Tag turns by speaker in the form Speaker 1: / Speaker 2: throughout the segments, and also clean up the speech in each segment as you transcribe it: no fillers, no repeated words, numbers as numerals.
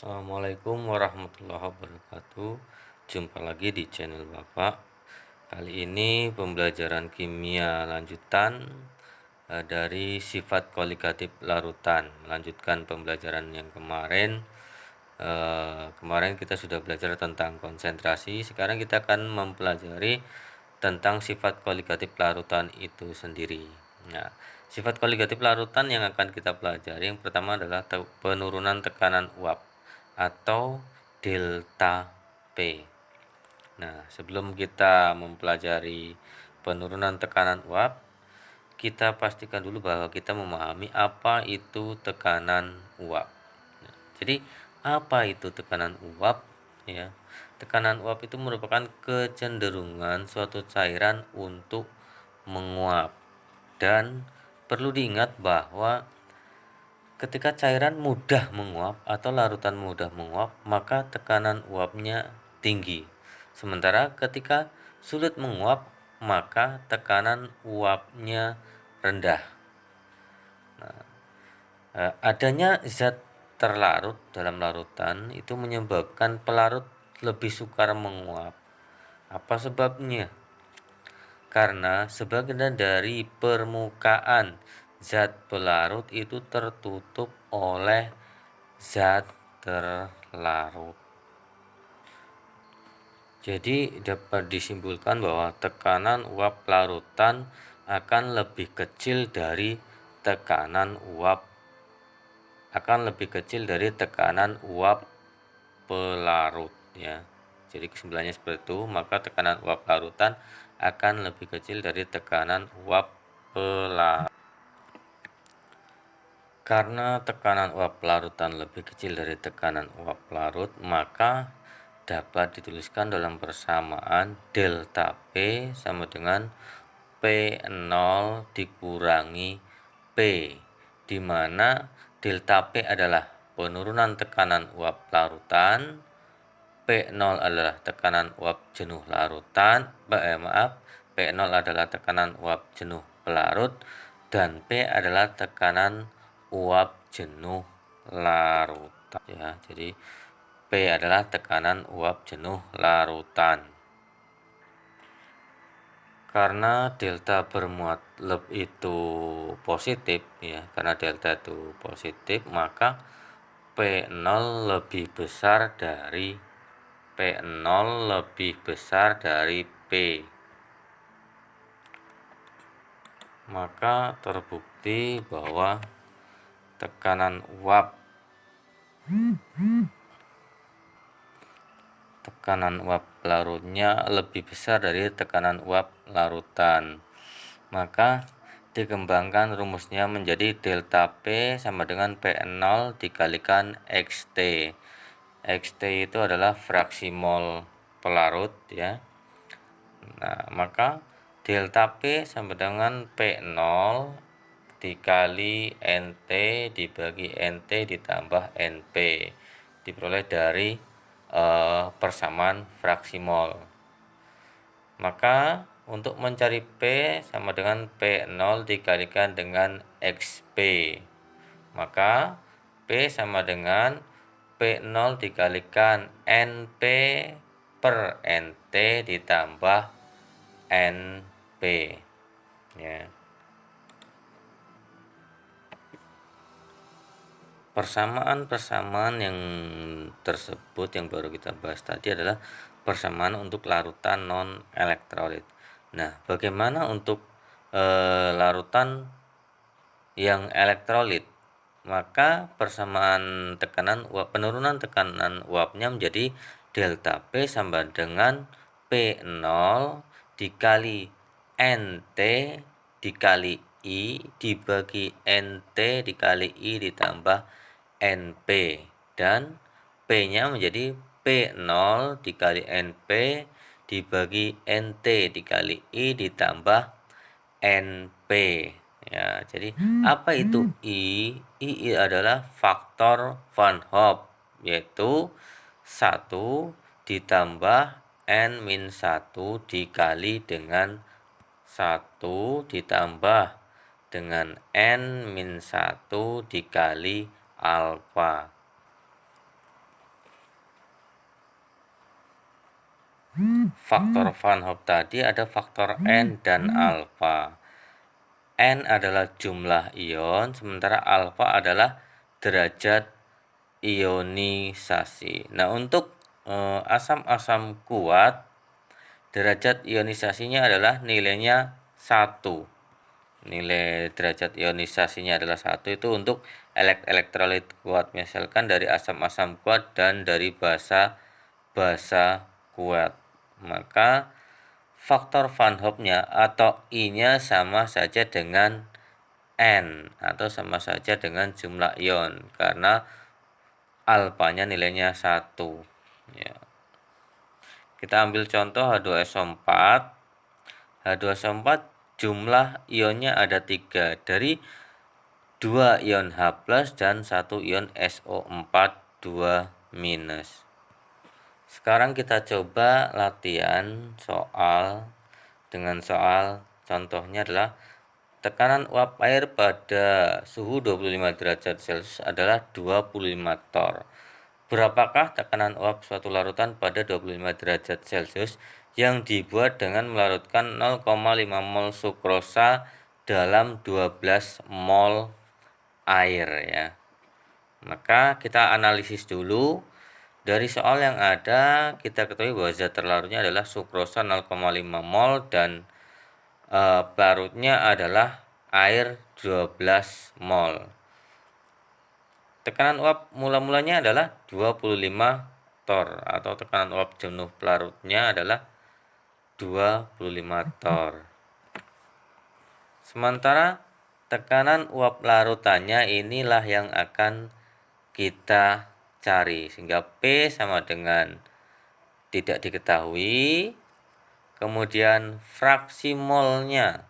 Speaker 1: Assalamualaikum warahmatullahi wabarakatuh. Jumpa lagi di channel Bapak. Kali ini pembelajaran kimia lanjutan dari sifat koligatif larutan. Melanjutkan pembelajaran yang kemarin. Kemarin kita sudah belajar tentang konsentrasi. Sekarang kita akan mempelajari tentang sifat koligatif larutan itu sendiri. Nah, sifat koligatif larutan yang akan kita pelajari yang pertama adalah penurunan tekanan uap atau delta P. Nah, sebelum kita mempelajari penurunan tekanan uap, kita pastikan dulu bahwa kita memahami apa itu tekanan uap. Nah, jadi apa itu tekanan uap? Ya, tekanan uap itu merupakan kecenderungan suatu cairan untuk menguap. Dan perlu diingat bahwa ketika cairan mudah menguap atau larutan mudah menguap, maka tekanan uapnya tinggi. Sementara ketika sulit menguap, maka tekanan uapnya rendah. Adanya zat terlarut dalam larutan itu menyebabkan pelarut lebih sukar menguap. Apa sebabnya? Karena sebagian dari permukaan zat pelarut itu tertutup oleh zat terlarut. Jadi dapat disimpulkan bahwa tekanan uap larutan akan lebih kecil dari tekanan uap pelarut ya. Jadi kesimpulannya seperti itu, maka tekanan uap larutan akan lebih kecil dari tekanan uap pelarut. Karena tekanan uap larutan lebih kecil dari tekanan uap larut, maka dapat dituliskan dalam persamaan delta P sama dengan P0 dikurangi P, di mana delta P adalah penurunan tekanan uap larutan, P0 adalah tekanan uap jenuh larutan, P0 adalah tekanan uap jenuh pelarut, dan P adalah tekanan uap jenuh larutan ya. Jadi P adalah tekanan uap jenuh larutan. Karena delta bermuat itu positif ya, karena delta itu positif, maka P0 lebih besar dari P. Maka terbukti bahwa tekanan uap larutnya lebih besar dari tekanan uap larutan. Maka dikembangkan rumusnya menjadi delta P sama dengan P0 dikalikan XT. XT itu adalah fraksi mol pelarut ya. Nah, maka delta P sama dengan P0 dikali NT dibagi NT ditambah NP, diperoleh dari persamaan fraksi mol. Maka untuk mencari P sama dengan P0 dikalikan dengan XP, maka P sama dengan P0 dikalikan NP per NT ditambah NP ya. Persamaan yang tersebut yang baru kita bahas tadi adalah persamaan untuk larutan non elektrolit. Nah, bagaimana untuk larutan yang elektrolit? Maka persamaan penurunan tekanan uapnya menjadi delta P sama dengan P0 dikali NT dikali I dibagi NT dikali I ditambah NP, dan P-nya menjadi P0 dikali NP dibagi NT dikali I ditambah NP ya. Jadi apa itu I? I adalah faktor Van Hoff, yaitu 1 ditambah N-1 dikali dengan 1 ditambah dengan N-1 dikali alfa. faktor Van Hoff tadi ada faktor N dan alfa. N adalah jumlah ion, sementara alfa adalah derajat ionisasi. Nah, untuk asam-asam kuat, derajat ionisasinya adalah nilainya 1. Nilai derajat ionisasinya adalah 1 itu untuk elektrolit kuat, misalkan dari asam-asam kuat dan dari basa kuat. Maka faktor Van Hoff-nya atau I-nya sama saja dengan N atau sama saja dengan jumlah ion karena alfanya nilainya 1 ya. Kita ambil contoh H2SO4. H2SO4 jumlah ionnya ada 3, dari 2 ion H+ dan 1 ion SO4 2-. Sekarang kita coba latihan soal dengan soal contohnya adalah tekanan uap air pada suhu 25 derajat Celcius adalah 25 torr. Berapakah tekanan uap suatu larutan pada 25 derajat Celcius yang dibuat dengan melarutkan 0,5 mol sukrosa dalam 12 mol air ya. Maka kita analisis dulu. Dari soal yang ada kita ketahui bahwa zat terlarutnya adalah sukrosa 0,5 mol dan pelarutnya adalah air 12 mol. Tekanan uap mula-mulanya adalah 25 torr atau tekanan uap jenuh pelarutnya adalah 25 torr. Sementara tekanan uap larutannya inilah yang akan kita cari, sehingga P sama dengan tidak diketahui. Kemudian fraksi molnya,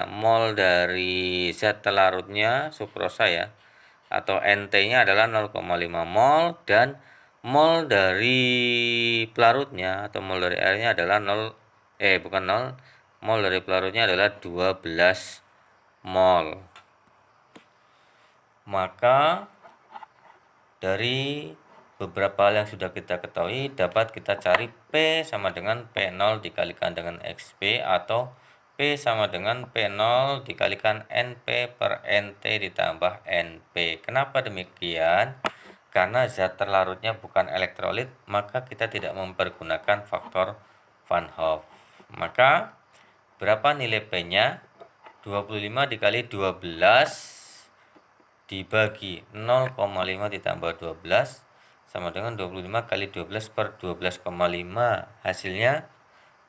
Speaker 1: mol dari zat terlarutnya sukrosa ya, atau NT-nya adalah 0,5 mol dan mol dari pelarutnya atau mol dari airnya adalah 0, mol dari pelarutnya adalah 12 mol. Maka dari beberapa hal yang sudah kita ketahui dapat kita cari P sama dengan P0 dikalikan dengan XP atau P sama dengan P0 dikalikan NP per NT ditambah NP. Kenapa demikian? Karena zat terlarutnya bukan elektrolit, maka kita tidak mempergunakan faktor Van Hoff. Maka berapa nilai P-nya? 25 dikali 12 dibagi 0,5 ditambah 12 sama dengan 25 kali 12 per 12,5. Hasilnya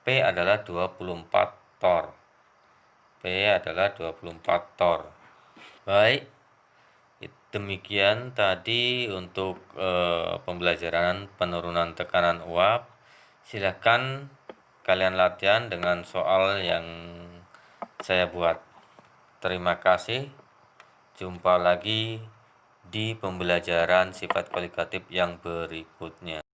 Speaker 1: P adalah 24 torr. P adalah 24 torr. Baik, demikian tadi untuk pembelajaran penurunan tekanan uap. Silahkan kalian latihan dengan soal yang saya buat. Terima kasih. Jumpa lagi di pembelajaran sifat kualitatif yang berikutnya.